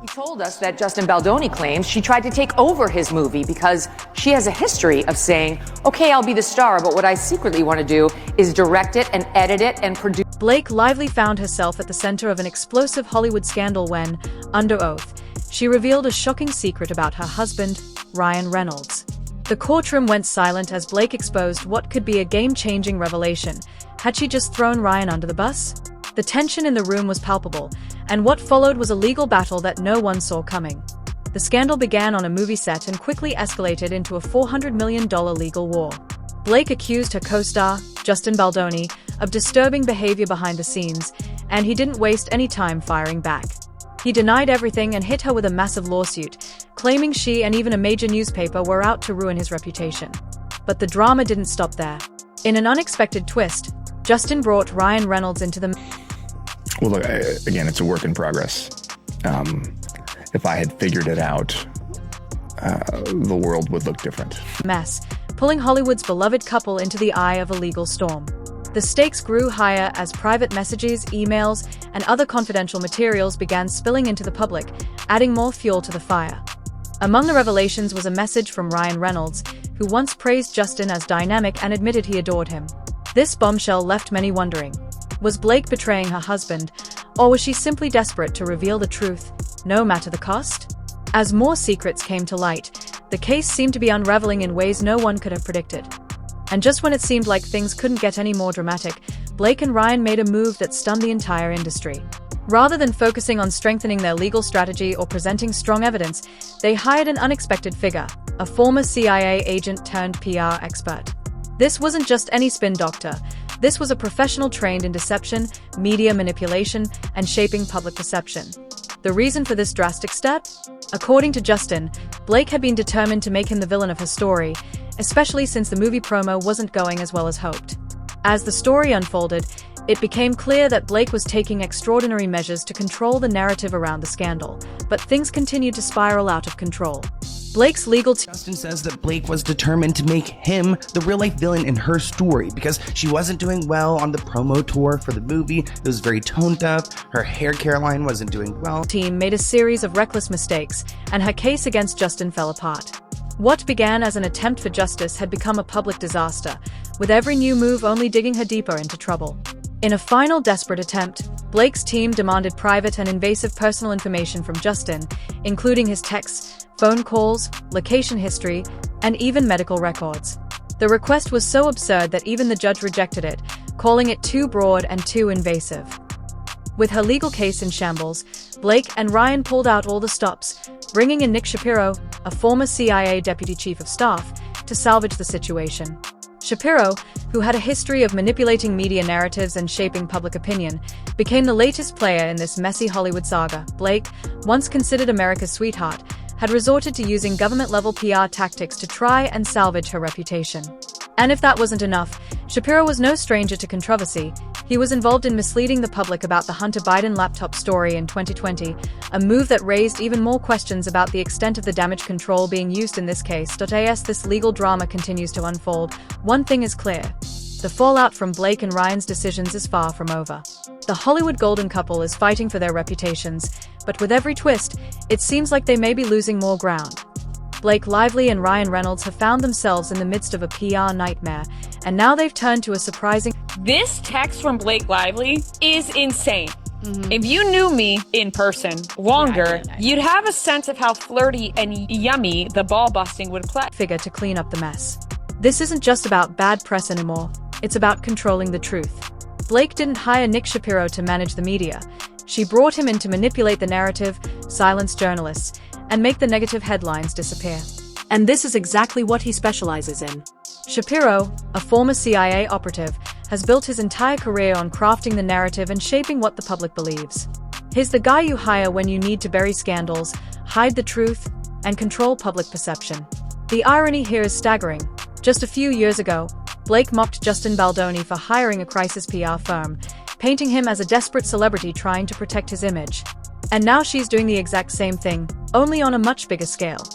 He told us that Justin Baldoni claims she tried to take over his movie because she has a history of saying, okay, I'll be the star, but what I secretly want to do is direct it and edit it and produce. Blake Lively found herself at the center of an explosive Hollywood scandal when, under oath, she revealed a shocking secret about her husband, Ryan Reynolds. The courtroom went silent as Blake exposed what could be a game-changing revelation. Had she just thrown Ryan under the bus? The tension in the room was palpable, and what followed was a legal battle that no one saw coming. The scandal began on a movie set and quickly escalated into a $400 million legal war. Blake accused her co-star, Justin Baldoni, of disturbing behavior behind the scenes, and he didn't waste any time firing back. He denied everything and hit her with a massive lawsuit, claiming she and even a major newspaper were out to ruin his reputation. But the drama didn't stop there. In an unexpected twist, Justin brought Ryan Reynolds into the... Well, look, again, it's a work in progress. If I had figured it out, the world would look different. Mess, pulling Hollywood's beloved couple into the eye of a legal storm. The stakes grew higher as private messages, emails, and other confidential materials began spilling into the public, adding more fuel to the fire. Among the revelations was a message from Ryan Reynolds, who once praised Justin as dynamic and admitted he adored him. This bombshell left many wondering. Was Blake betraying her husband, or was she simply desperate to reveal the truth, no matter the cost? As more secrets came to light, the case seemed to be unraveling in ways no one could have predicted. And just when it seemed like things couldn't get any more dramatic, Blake and Ryan made a move that stunned the entire industry. Rather than focusing on strengthening their legal strategy or presenting strong evidence, they hired an unexpected figure, a former CIA agent turned PR expert. This wasn't just any spin doctor. This was a professional trained in deception, media manipulation, and shaping public perception. The reason for this drastic step? According to Justin, Blake had been determined to make him the villain of her story, especially since the movie promo wasn't going as well as hoped. As the story unfolded, it became clear that Blake was taking extraordinary measures to control the narrative around the scandal, but things continued to spiral out of control. Blake's legal team... Justin says that Blake was determined to make him the real-life villain in her story because she wasn't doing well on the promo tour for the movie. It was very toned up. Her hair care line wasn't doing well. Team made a series of reckless mistakes, and her case against Justin fell apart. What began as an attempt for justice had become a public disaster, with every new move only digging her deeper into trouble. In a final desperate attempt, Blake's team demanded private and invasive personal information from Justin, including his texts, phone calls, location history, and even medical records. The request was so absurd that even the judge rejected it, calling it too broad and too invasive. With her legal case in shambles, Blake and Ryan pulled out all the stops, bringing in Nick Shapiro, a former CIA deputy chief of staff, to salvage the situation. Shapiro, who had a history of manipulating media narratives and shaping public opinion, became the latest player in this messy Hollywood saga. Blake, once considered America's sweetheart, had resorted to using government-level PR tactics to try and salvage her reputation. And if that wasn't enough, Shapiro was no stranger to controversy. He was involved in misleading the public about the Hunter Biden laptop story in 2020, a move that raised even more questions about the extent of the damage control being used in this case. As this legal drama continues to unfold, one thing is clear. The fallout from Blake and Ryan's decisions is far from over. The Hollywood golden couple is fighting for their reputations, but with every twist, it seems like they may be losing more ground. Blake Lively and Ryan Reynolds have found themselves in the midst of a PR nightmare, and now they've turned to a surprising... This text from Blake Lively is insane. If you knew me in person longer, you'd have a sense of how flirty and yummy the ball busting would play. ...figure to clean up the mess. This isn't just about bad press anymore, it's about controlling the truth. Blake didn't hire Nick Shapiro to manage the media. She brought him in to manipulate the narrative, silence journalists, and make the negative headlines disappear. And this is exactly what he specializes in. Shapiro, a former CIA operative, has built his entire career on crafting the narrative and shaping what the public believes. He's the guy you hire when you need to bury scandals, hide the truth, and control public perception. The irony here is staggering. Just a few years ago, Blake mocked Justin Baldoni for hiring a crisis PR firm, painting him as a desperate celebrity trying to protect his image. And now she's doing the exact same thing, only on a much bigger scale.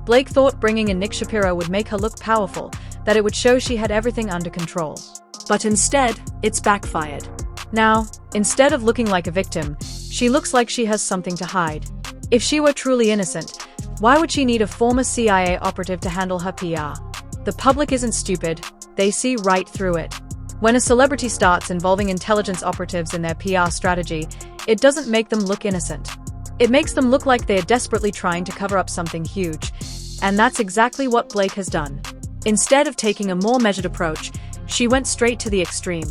Blake thought bringing in Nick Shapiro would make her look powerful, that it would show she had everything under control. But instead, it's backfired. Now, instead of looking like a victim, she looks like she has something to hide. If she were truly innocent, why would she need a former CIA operative to handle her PR? The public isn't stupid, they see right through it. When a celebrity starts involving intelligence operatives in their PR strategy, it doesn't make them look innocent. It makes them look like they're desperately trying to cover up something huge. And that's exactly what Blake has done. Instead of taking a more measured approach, she went straight to the extreme.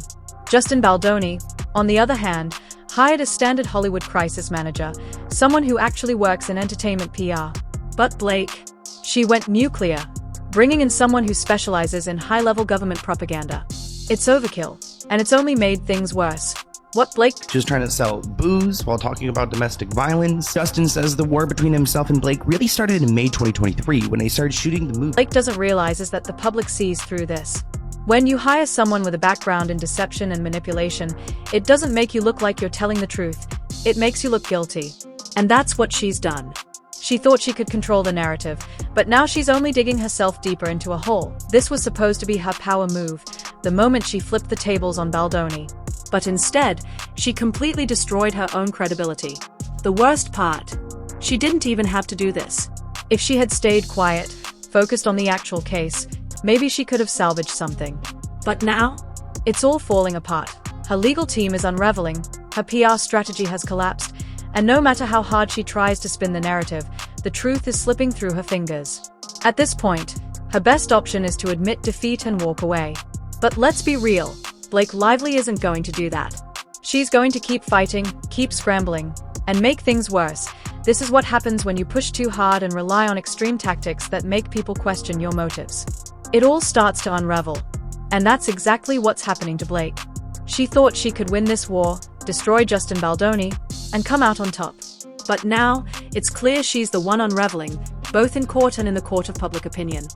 Justin Baldoni, on the other hand, hired a standard Hollywood crisis manager, someone who actually works in entertainment PR. But Blake, she went nuclear, bringing in someone who specializes in high-level government propaganda. It's overkill, and it's only made things worse. What Blake Just trying to sell booze while talking about domestic violence. Justin says the war between himself and Blake really started in May 2023 when they started shooting the movie. Blake doesn't realize is that the public sees through this. When you hire someone with a background in deception and manipulation, it doesn't make you look like you're telling the truth. It makes you look guilty. And that's what she's done. She thought she could control the narrative, but now she's only digging herself deeper into a hole. This was supposed to be her power move, the moment she flipped the tables on Baldoni. But instead, she completely destroyed her own credibility. The worst part, she didn't even have to do this. If she had stayed quiet, focused on the actual case, maybe she could have salvaged something. But now, it's all falling apart. Her legal team is unraveling, her PR strategy has collapsed, and no matter how hard she tries to spin the narrative, the truth is slipping through her fingers. At this point, her best option is to admit defeat and walk away. But let's be real, Blake Lively isn't going to do that. She's going to keep fighting, keep scrambling, and make things worse. This is what happens when you push too hard and rely on extreme tactics that make people question your motives. It all starts to unravel. And that's exactly what's happening to Blake. She thought she could win this war, destroy Justin Baldoni, and come out on top. But now, it's clear she's the one unraveling, both in court and in the court of public opinion.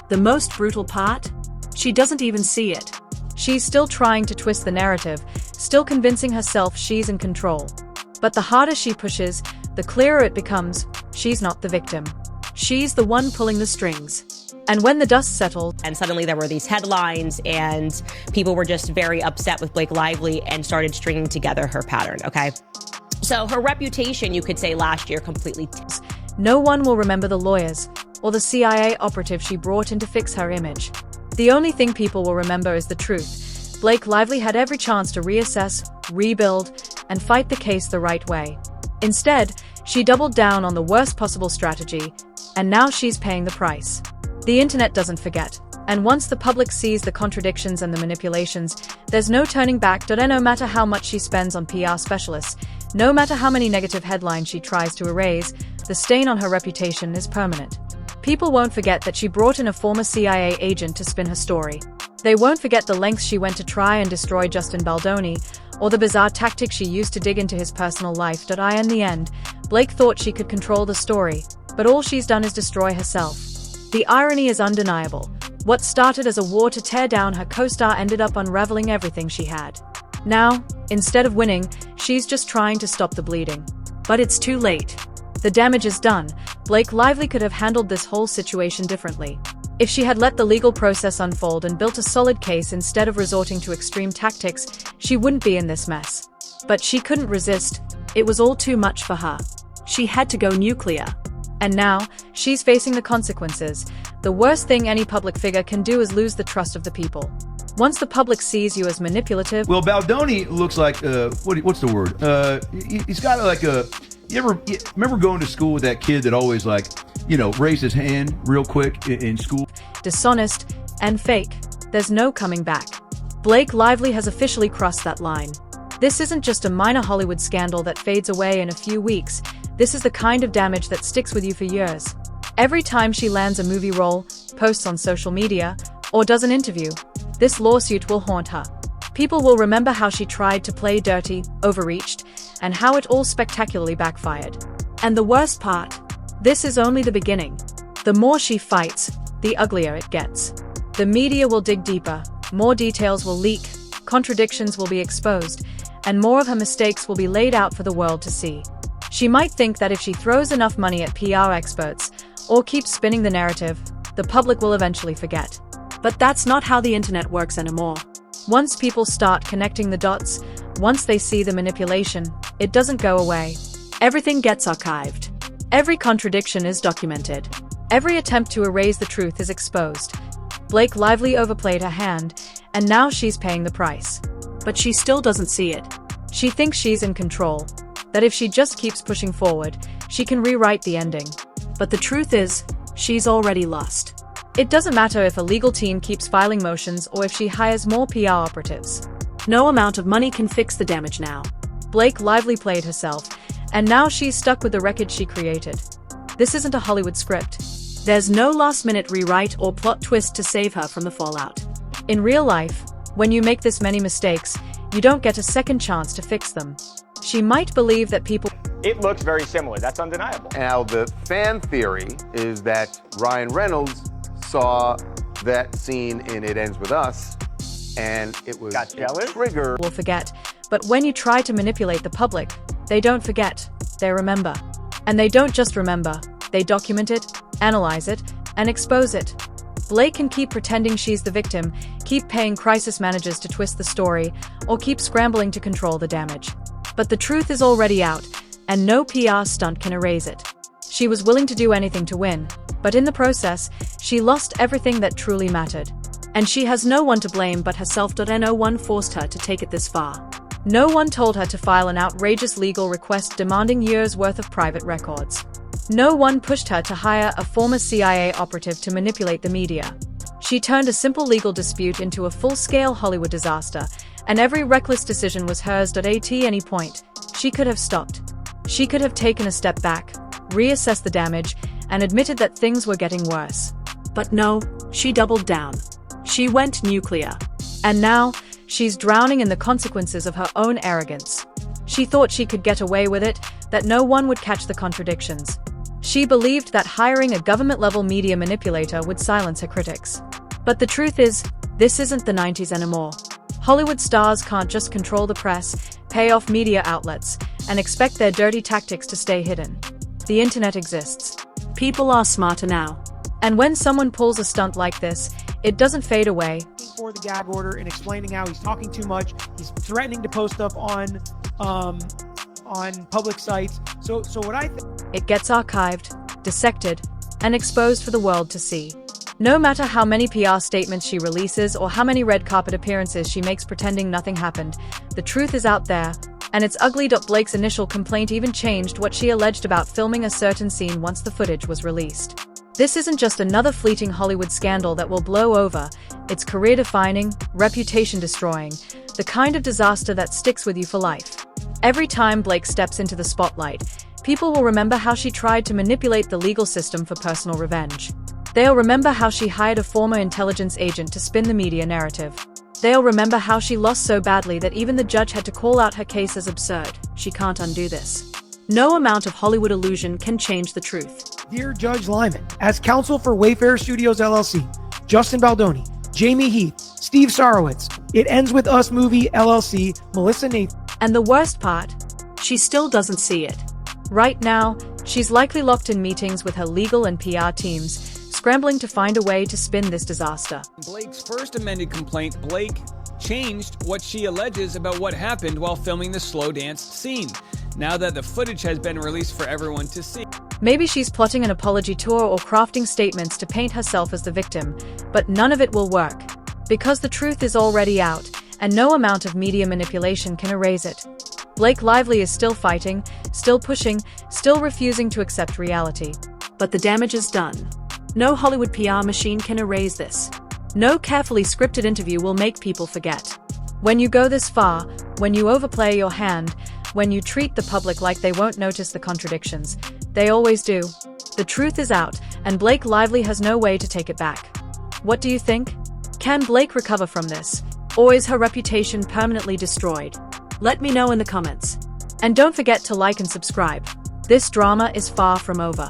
The most brutal part? She doesn't even see it. She's still trying to twist the narrative, still convincing herself she's in control. But the harder she pushes, the clearer it becomes, she's not the victim. She's the one pulling the strings. And when the dust settled, and suddenly there were these headlines and people were just very upset with Blake Lively and started stringing together her pattern, okay? So her reputation, you could say last year, completely no one will remember the lawyers or the CIA operative she brought in to fix her image. The only thing people will remember is the truth. Blake Lively had every chance to reassess, rebuild, and fight the case the right way. Instead, she doubled down on the worst possible strategy, and now she's paying the price. The internet doesn't forget, and once the public sees the contradictions and the manipulations, there's no turning back. No matter how much she spends on PR specialists, no matter how many negative headlines she tries to erase, the stain on her reputation is permanent. People won't forget that she brought in a former CIA agent to spin her story. They won't forget the lengths she went to try and destroy Justin Baldoni, or the bizarre tactics she used to dig into his personal life. In the end, Blake thought she could control the story, but all she's done is destroy herself. The irony is undeniable. What started as a war to tear down her co-star ended up unraveling everything she had. Now, instead of winning, she's just trying to stop the bleeding. But it's too late. The damage is done. Blake Lively could have handled this whole situation differently. If she had let the legal process unfold and built a solid case instead of resorting to extreme tactics, she wouldn't be in this mess. But she couldn't resist. It was all too much for her. She had to go nuclear. And now, she's facing the consequences. The worst thing any public figure can do is lose the trust of the people. Once the public sees you as manipulative... Well, Baldoni looks like, what's the word? He's got like a... You remember going to school with that kid that always raised his hand real quick in school? Dishonest and fake. There's no coming back. Blake Lively has officially crossed that line. This isn't just a minor Hollywood scandal that fades away in a few weeks. This is the kind of damage that sticks with you for years. Every time she lands a movie role, posts on social media, or does an interview, this lawsuit will haunt her. People will remember how she tried to play dirty, overreached, and how it all spectacularly backfired. And the worst part? This is only the beginning. The more she fights, the uglier it gets. The media will dig deeper, more details will leak, contradictions will be exposed, and more of her mistakes will be laid out for the world to see. She might think that if she throws enough money at PR experts, or keeps spinning the narrative, the public will eventually forget. But that's not how the internet works anymore. Once people start connecting the dots, once they see the manipulation, it doesn't go away. Everything gets archived. Every contradiction is documented. Every attempt to erase the truth is exposed. Blake Lively overplayed her hand, and now she's paying the price. But she still doesn't see it. She thinks she's in control, that if she just keeps pushing forward, she can rewrite the ending. But the truth is, she's already lost. It doesn't matter if a legal team keeps filing motions or if she hires more PR operatives. No amount of money can fix the damage now. Blake Lively played herself, and now she's stuck with the wreckage she created. This isn't a Hollywood script. There's no last-minute rewrite or plot twist to save her from the fallout. In real life, when you make this many mistakes, you don't get a second chance to fix them. She might believe that people... It looks very similar. That's undeniable. Now, the fan theory is that Ryan Reynolds saw that scene in It Ends With Us, and it was Got jealous? a trigger. will forget, but when you try to manipulate the public, they don't forget, they remember. And they don't just remember, they document it, analyze it, and expose it. Blake can keep pretending she's the victim, keep paying crisis managers to twist the story, or keep scrambling to control the damage. But the truth is already out, and no PR stunt can erase it. She was willing to do anything to win, but in the process, she lost everything that truly mattered. And she has no one to blame but herself. No one forced her to take it this far. No one told her to file an outrageous legal request demanding years' worth of private records. No one pushed her to hire a former CIA operative to manipulate the media. She turned a simple legal dispute into a full-scale Hollywood disaster, and every reckless decision was hers. At any point, she could have stopped. She could have taken a step back, reassessed the damage, and admitted that things were getting worse. But no, she doubled down. She went nuclear. And now, she's drowning in the consequences of her own arrogance. She thought she could get away with it, that no one would catch the contradictions. She believed that hiring a government-level media manipulator would silence her critics. But the truth is, this isn't the 90s anymore. Hollywood stars can't just control the press, pay off media outlets, and expect their dirty tactics to stay hidden. The internet exists. People are smarter now. And when someone pulls a stunt like this, it doesn't fade away. For the gag order and explaining how he's talking too much, he's threatening to post stuff on public sites. So what I think, It gets archived, dissected, and exposed for the world to see. No matter how many PR statements she releases or how many red carpet appearances she makes pretending nothing happened, the truth is out there, and it's ugly. Blake's initial complaint even changed what she alleged about filming a certain scene once the footage was released. This isn't just another fleeting Hollywood scandal that will blow over, it's career-defining, reputation-destroying, the kind of disaster that sticks with you for life. Every time Blake steps into the spotlight, people will remember how she tried to manipulate the legal system for personal revenge. They'll remember how she hired a former intelligence agent to spin the media narrative. They'll remember how she lost so badly that even the judge had to call out her case as absurd. She can't undo this. No amount of Hollywood illusion can change the truth. Dear Judge Lyman, as counsel for Wayfarer Studios LLC, Justin Baldoni, Jamie Heath, Steve Sarowitz, It Ends With Us Movie LLC, Melissa Nathan. And the worst part, she still doesn't see it. Right now, she's likely locked in meetings with her legal and PR teams, scrambling to find a way to spin this disaster. Blake's first amended complaint, Blake changed what she alleges about what happened while filming the slow dance scene, now that the footage has been released for everyone to see. Maybe she's plotting an apology tour or crafting statements to paint herself as the victim, but none of it will work. Because the truth is already out, and no amount of media manipulation can erase it. Blake Lively is still fighting, still pushing, still refusing to accept reality. But the damage is done. No Hollywood PR machine can erase this. No carefully scripted interview will make people forget. When you go this far, when you overplay your hand, when you treat the public like they won't notice the contradictions, they always do. The truth is out, and Blake Lively has no way to take it back. What do you think? Can Blake recover from this? Or is her reputation permanently destroyed? Let me know in the comments. And don't forget to like and subscribe. This drama is far from over.